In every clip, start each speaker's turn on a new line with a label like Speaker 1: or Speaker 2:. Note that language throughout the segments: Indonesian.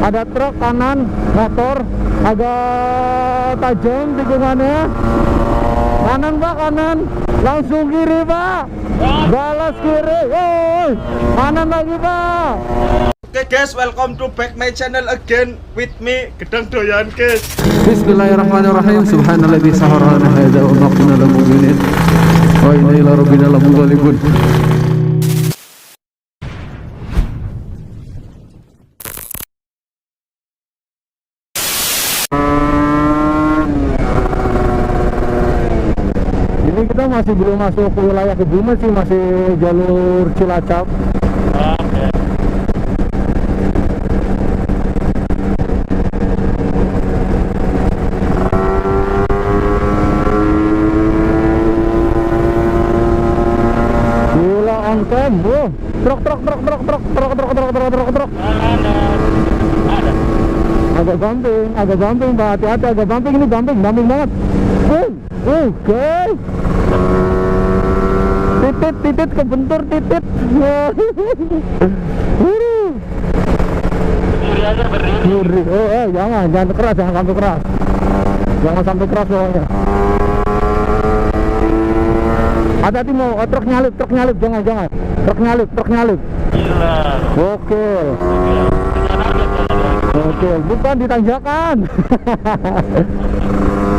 Speaker 1: Ada truk kanan, motor agak tajam tikungannya. Kanan Pak, kanan. Langsung kiri Pak. Balas kiri. Woi, kanan lagi Pak.
Speaker 2: Oke guys, welcome to back my channel again with me Gedang Doyan guys.
Speaker 3: Bismillahirrahmanirrahim. Subhanalladzi sahara lana hadza wa ma kunna lahu muqrinin wa inna ila rabbina lamunqalibun.
Speaker 1: Ini kita masih belum masuk ke wilayah Kebumen sih, masih jalur Cilacap. Gila on cam, truk. Agak bumping Pak, hati-hati, agak bumping, ini bumping banget. Oke. Titit kebentur titit. Berdiri. Oh, jangan keras, jangan sampai keras. Jangan sampai keras pokoknya. Hati-hati mau truk nyalip, jangan. Truk nyalip. Oke, bukan di tanjakan.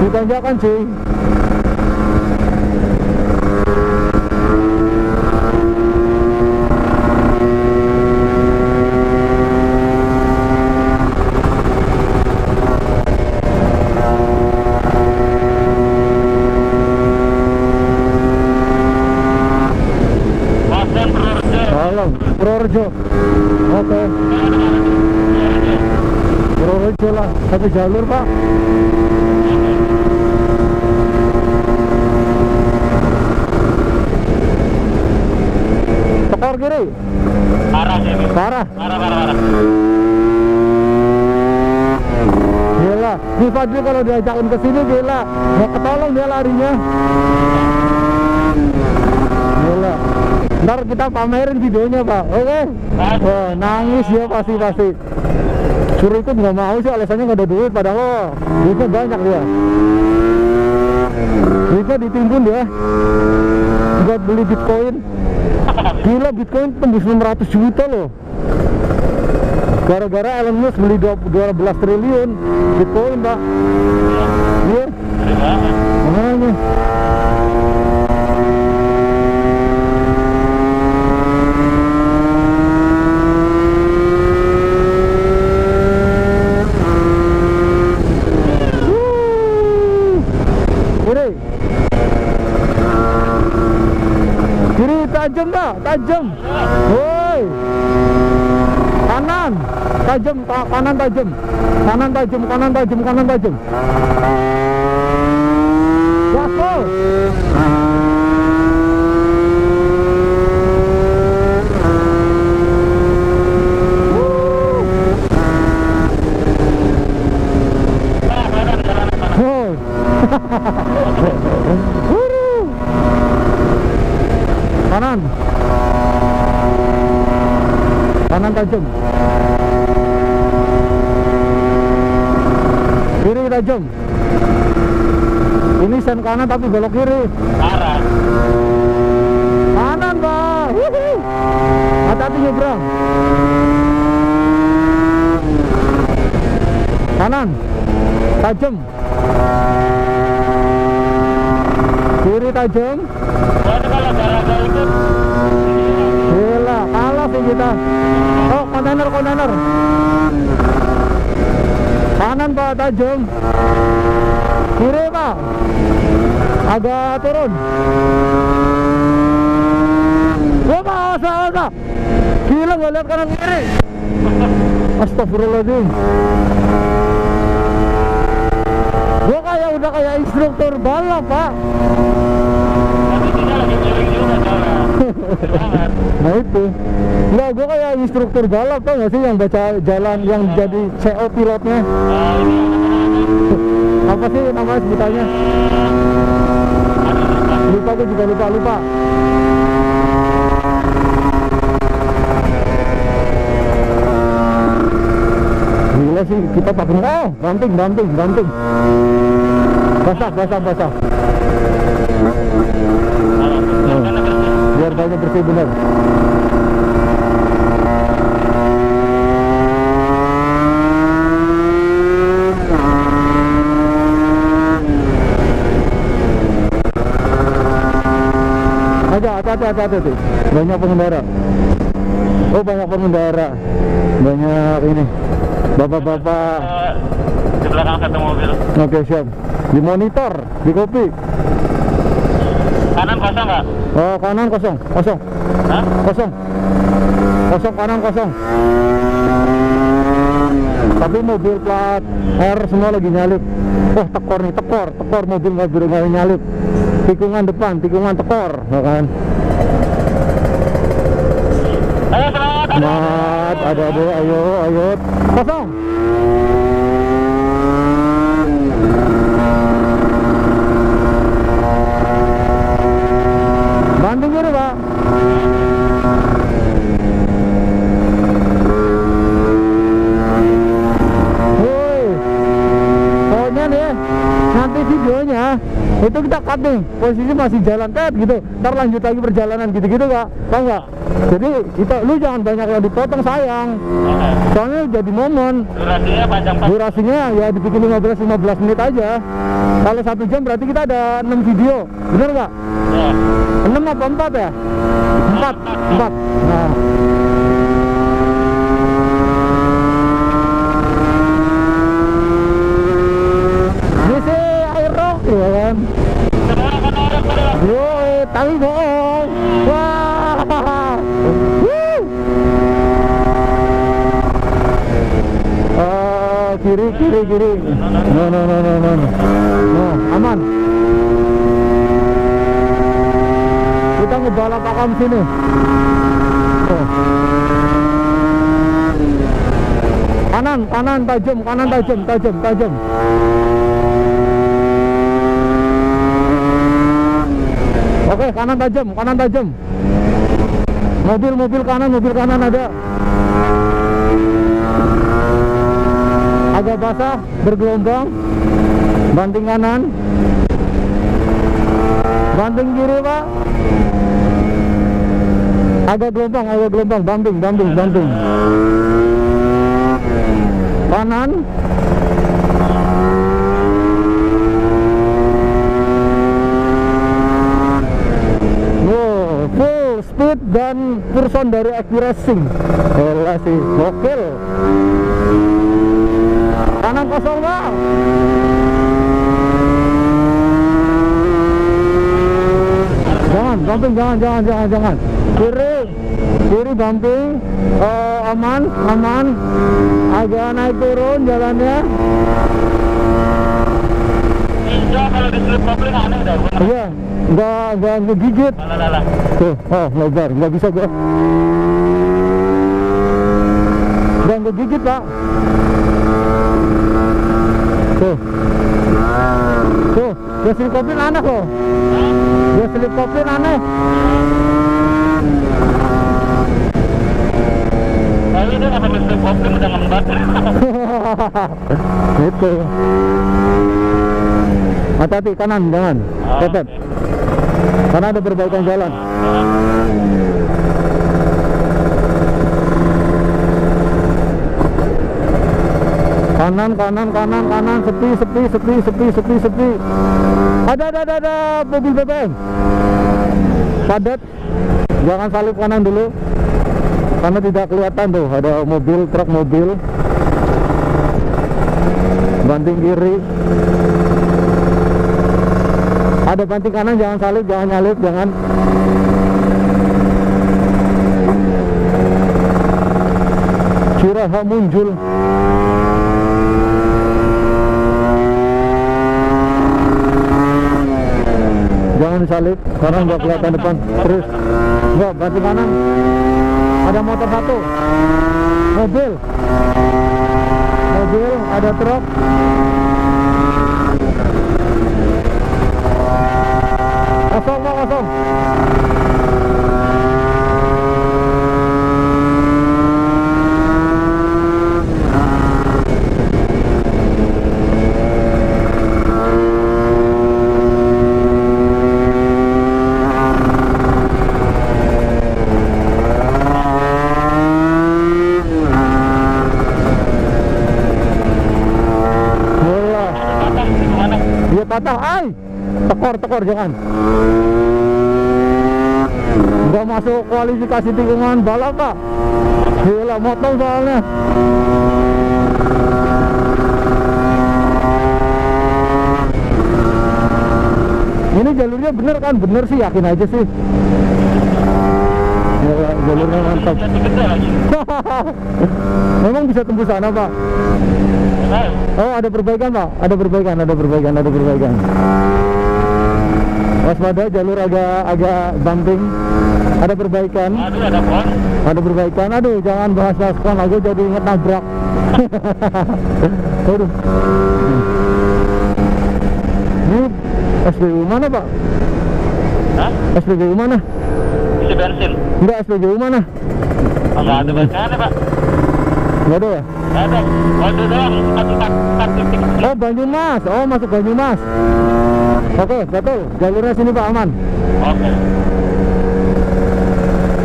Speaker 1: Di tanjakan sih. Purworejo. Oke. Purworejo lah, satu jalur Pak. Tekor kiri. Parah. Gila, ini Fadli kalau diajakin ke sini gila, mau ketolong dia larinya. Gila. Ntar kita pamerin videonya Pak, oke? Wah, nangis dia pasti. Suruh ikut nggak mau sih, alasannya nggak ada duit, padahal duitnya banyak dia. Duitnya ditimbun dia buat beli Bitcoin. Gila, Bitcoin tembus 600 juta loh. Gara-gara Elon Musk beli 12 triliun Bitcoin Pak. Iya. Makanya. Tajam Pak, tajam. Woi. Kanan tajam. Gaspol. Kanan tajam. Kiri tajam. Ini sen kanan tapi belok kiri. Kanan Pak. Hati-hati nyebrang. Kanan tajam. Kiri tajam. Gila, kalah sih kita. Oh, kontainer. Kanan Pak, tajam. Kiri Pak, agak turun. Wah Pak, salah. Gila, nggak lihat kanan kiri. Astagfirullahaladzim. Gua udah kayak instruktur balap Pak. Nah itu. Nah, gue kayak instruktur balap tau gak sih, yang baca jalan, yang jadi CO pilotnya. Apa sih namanya sebutannya? Lupa, gue juga lupa. sih kita pakai. Oh, banting. Basah. Biar banyak bersih bener. Hati-hati. Banyak pengendara. Oh, banyak pengendara. Banyak ini. Bapak-bapak.
Speaker 4: Di belakang satu mobil.
Speaker 1: Oke, siap. Di monitor, di kopi.
Speaker 4: Kanan kosong nggak?
Speaker 1: Oh, kanan kosong.
Speaker 4: Hah?
Speaker 1: Kosong, kanan kosong. Tapi mobil plat R semua lagi nyalip. Oh, tekor nih, tekor mobil nggak nyalip. Tikungan depan, tikungan tekor, ya kan?
Speaker 4: Ayo selamat.
Speaker 1: Mat, ada, ayo. Kosong. Banting kiri, Pak. Woi. Pokoknya nih, nanti videonya itu kita cut nih, posisi masih jalan gitu. Ntar lanjut lagi perjalanan gitu Kak. Tahu nggak? Jadi lu jangan banyak yang dipotong, sayang. Soalnya jadi momen.
Speaker 4: Durasinya panjang Pak.
Speaker 1: Durasinya ya dibikin 15 menit aja. Kalau 1 jam berarti kita ada 6 video. Bener nggak?
Speaker 4: Ya.
Speaker 1: 6 apa 4 ya? 4. Nah. Ini sih air rock ya kan? Yo, tapi bohong. Wah. Kiri. No. No, aman. Kita ngebalap akam sini. Oh. Kanan tajam. Oke, kanan tajam. Mobil kanan ada. Agak basah, bergelombang. Banting kanan. Banting kiri, Pak. Agak gelombang. Banting. Kanan. Wow, full speed dan person dari Racing. Elah sih, gokil. Kanan kosong, Pak. Jangan. Kiri bumping. Aman. Agak naik turun jalannya.
Speaker 4: Hijau kalau di slip kopling aneh dah.
Speaker 1: Iya, nggak ngegigit.
Speaker 4: Alah.
Speaker 1: Tuh, lebar, nggak bisa gua. Nggak ngegigit, Pak. Tuh, dia slip kopling aneh loh.
Speaker 4: Tapi dia nggak pakai slip kopling udah ngembat.
Speaker 1: Itu. Hati-hati kanan, jangan. Tetep. Karena ada perbaikan jalan. Kanan, sepi. Ada mobil BBM. Padat. Jangan salip kanan dulu. Karena tidak kelihatan tuh, ada truk mobil. Banting kiri. Ada banting kanan, jangan salip, jangan nyalip, jangan. Ciraha muncul. Jangan disalip karena nggak kelihatan depan. Terus nggak, banting kanan. Ada motor satu, mobil, ada truk. Kosong. patah. Ay, tekor jangan. Nggak masuk kualifikasi tikungan balap pak. Gila, motong soalnya. Ini jalurnya bener kan? Bener sih, yakin aja sih. Ya, jalurnya mantap. Memang bisa tembus sana pak. Oh, ada perbaikan pak. Ada perbaikan. Waspada, jalur agak bumping. Ada perbaikan. Ada perbaikan. Aduh, jangan bahas kon, aku jadi inget nabrak. Aduh. Ini SPBU mana pak?
Speaker 4: Hah?
Speaker 1: SPBU mana?
Speaker 4: Isi bensin.
Speaker 1: Enggak, SPBU mana?
Speaker 4: Enggak ada bensinnya pak.
Speaker 1: Enggak ada ya?
Speaker 4: Enggak ada. Kode doang. Satu titik.
Speaker 1: Oh, Banyumas. Oh, masuk Banyumas. Oke, betul. Jalurnya sini pak, aman.
Speaker 4: Oke.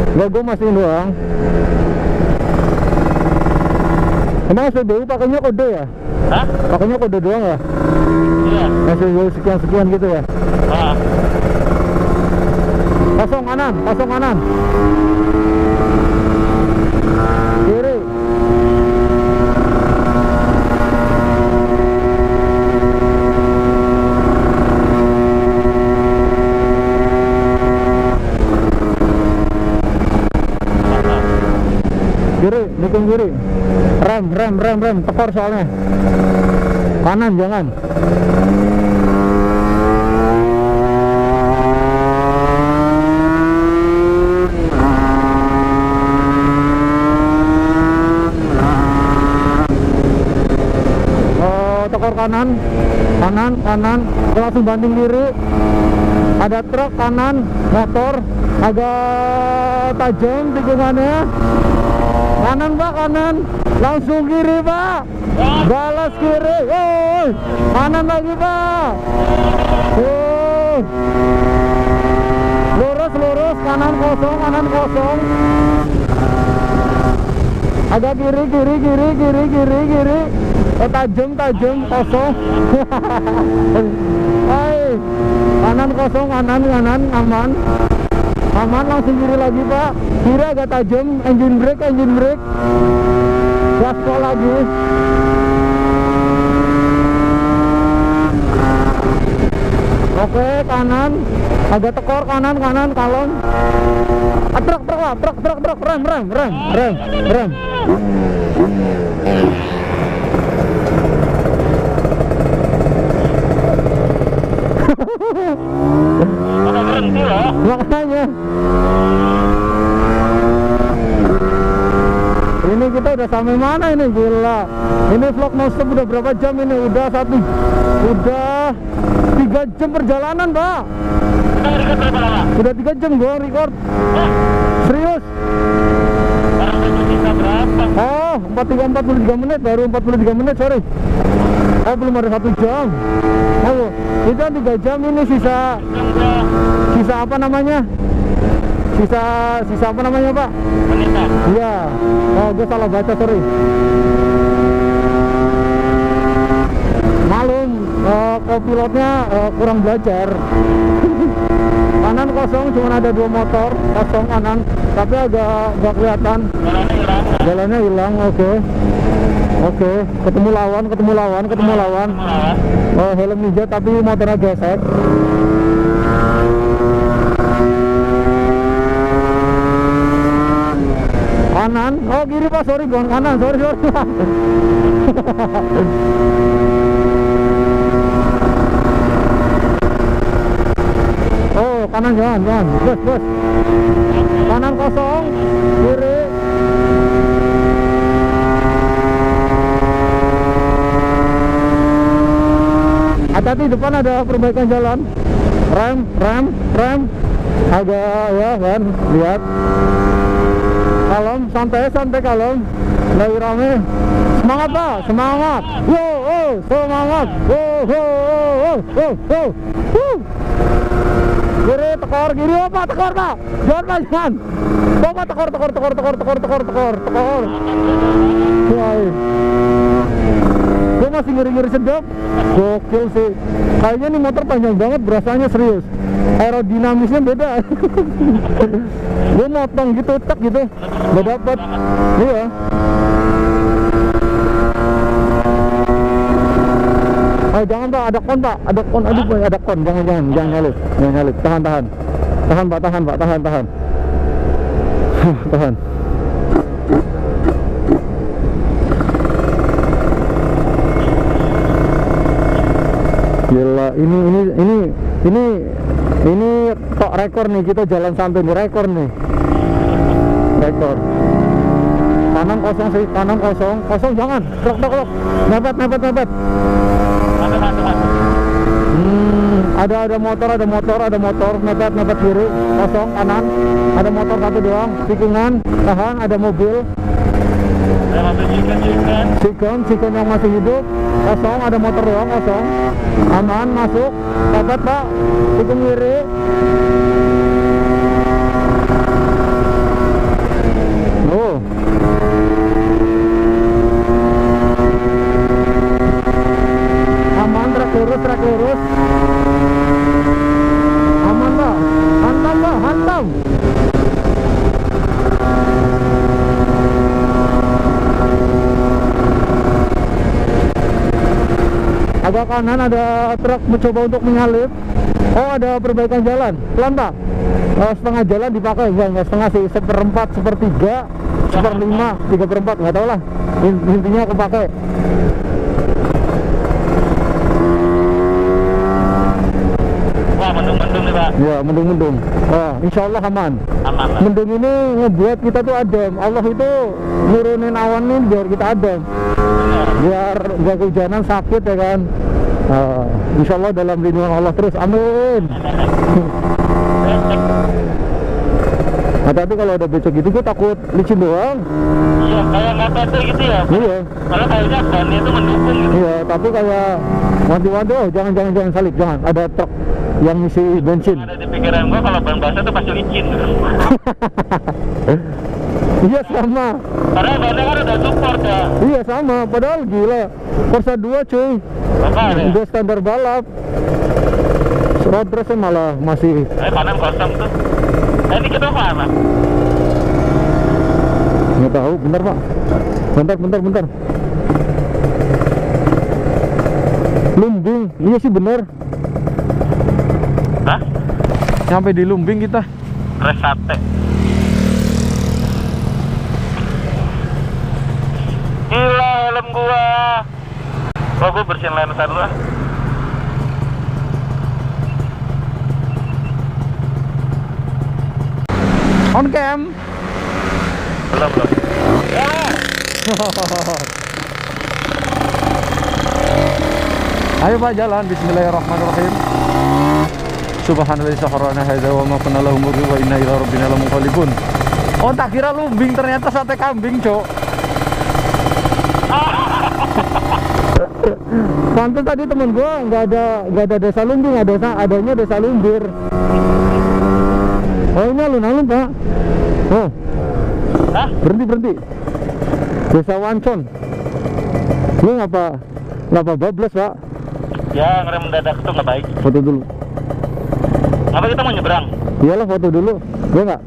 Speaker 1: Enggak, gue mastiin doang. Emang SPBU pakainya kode ya?
Speaker 4: Hah?
Speaker 1: Pakainya kode doang ya?
Speaker 4: Iya.
Speaker 1: SPBU sekian gitu ya?
Speaker 4: Ah.
Speaker 1: Kosong kanan. Kiri. Kiri, dukung kiri. Rem, tekor soalnya. Kanan jangan. Tekor kanan, langsung banting kiri. Ada truk kanan, motor agak tajam tikungannya. Kanan pak, langsung kiri pak, balas kiri. Woi, kanan lagi pak. Lurus, kanan kosong. Agak kiri. Tajam kosong. Hai, kanan kosong, kanan aman, langsung kiri lagi pak. Kiri agak tajam, engine brake. Gaspol lagi. Oke, kanan agak tekor, kanan kalon. Truk rem.
Speaker 4: Ada berhenti loh.
Speaker 1: Makanya ini kita udah sampai mana ini, gila. Ini vlog nonstop udah berapa jam ini? Udah 3 jam perjalanan pak.
Speaker 4: Kita record berapa lama?
Speaker 1: Udah 3 jam gua record. Serius.
Speaker 4: Barang baju kita berapa?
Speaker 1: Oh, 43 menit, baru 43 menit, sorry. Oh, belum ada 1 jam. Oh, itu 3 jam ini sisa apa namanya? Sisa apa namanya pak?
Speaker 4: Menitan.
Speaker 1: Iya. Oh, gue salah baca, sorry. Malum, kopilotnya kurang belajar. Kanan kosong, cuma ada 2 motor kosong kanan, tapi agak nggak kelihatan. Jalannya hilang. Oke. Ketemu lawan. Oh, helm hijau tapi motornya gesek. Kanan. Oh, kiri pak, sorry, bukan kanan, sorry. Oh, kanan jangan. Bos. Kanan kosong, kiri. Hati-hati, depan ada perbaikan jalan. Rem. Agak ya kan, lihat. Kalem, santai kalem. Lagi rame. Semangat pak, semangat. Semangat. Kiri, tekor, kiri. Oh pak, tekor pak. Jangan. Bapak tekor. Gue masih ngeri-ngeri sedap. Gokil sih. Kayaknya nih motor panjang banget, berasanya serius. Aerodinamisnya beda. Gue motong gitu, tek gitu, gak dapet. Iya. Oh jangan Pak, ada kon Pak, ada kon, aduh Pak, ada kon, jangan nyalip, tahan, Pak, tahan. Tahan. Gila, ini kok rekor nih, kita jalan sampai nih, rekor. Kanan kosong, jangan, truk, mepet. Ada motor, mepet kiri, kosong, kanan, ada motor satu doang, tikungan, tahan, ada mobil. Chicken yang masih hidup, kosong, ada motor doang, kosong, aman, masuk, mepet Pak, tikung kiri. Oh. Aman, trek lurus. Aman Pak, hantam. Agak kanan ada truk mencoba untuk menyalip. Oh, ada perbaikan jalan. Pelan Pak. Setengah jalan dipakai, enggak setengah sih, 1/4, 1/3, 1/5, 3/4, nggak tahu lah. Intinya aku pakai.
Speaker 4: Wah, mendung nih Pak.
Speaker 1: Ya, mendung. Oh, insya Allah aman. Mendung ini ngebuat kita tuh adem. Allah itu nurunin awan nih biar kita adem. Biar nggak kehujanan, sakit ya kan. Insya Allah dalam lindungan Allah terus, amin. Hati-hati kalau ada becek gitu, gue takut licin doang.
Speaker 4: Iya, kayak nggak tahu gitu ya.
Speaker 1: Iya.
Speaker 4: Kalau kayaknya bannya itu mendukung gitu.
Speaker 1: Iya, tapi kayak wanti-wanti, oh jangan salip, jangan. Ada truk yang ngisi bensin.
Speaker 4: Ada di pikiran gua kalau ban basah itu pasti licin.
Speaker 1: Iya sama.
Speaker 4: Karena bannya kan udah support ya.
Speaker 1: Iya sama, padahal gila. Corsa 2 cuy. Udah standar balap. Road race malah masih.
Speaker 4: Kanan kosong tuh. Ini kita mana?
Speaker 1: Nggak tahu, bentar Pak. Bentar. Lumbing, iya sih bener.
Speaker 4: Hah?
Speaker 1: Sampai di Lumbing kita.
Speaker 4: Resate. Gila helm gua. Gua bersihin lensa dulu ah.
Speaker 1: On cam.
Speaker 4: Belum.
Speaker 1: Ayo Pak jalan, bismillahirrahmanirrahim. Subhanallah saharana hadza wa ma kunna lahu muqrin wa inna ila rabbina lamunqalibun. Oh tak kira Lumbing, ternyata sate kambing, Cok. Pantes tadi temen gua nggak ada desa Lumbing, adanya desa Lumbir. Oh ini alun-alun Pak. Oh.
Speaker 4: Hah?
Speaker 1: Berhenti. Desa Wancon. Lu ngapa bablas Pak?
Speaker 4: Ya ngerem mendadak itu nggak baik.
Speaker 1: Foto dulu.
Speaker 4: Ngapa kita mau nyebrang?
Speaker 1: Iyalah foto dulu. Boleh nggak?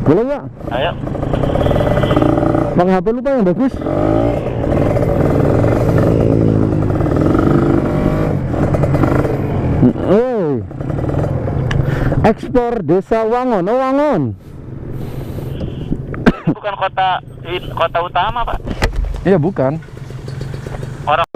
Speaker 1: Boleh nggak?
Speaker 4: Ayo.
Speaker 1: Pakai HP lu Pak yang bagus. Ekspor Desa Wangon. Oh Wangon.
Speaker 4: Bukan kota utama Pak.
Speaker 1: Iya bukan.
Speaker 4: Orang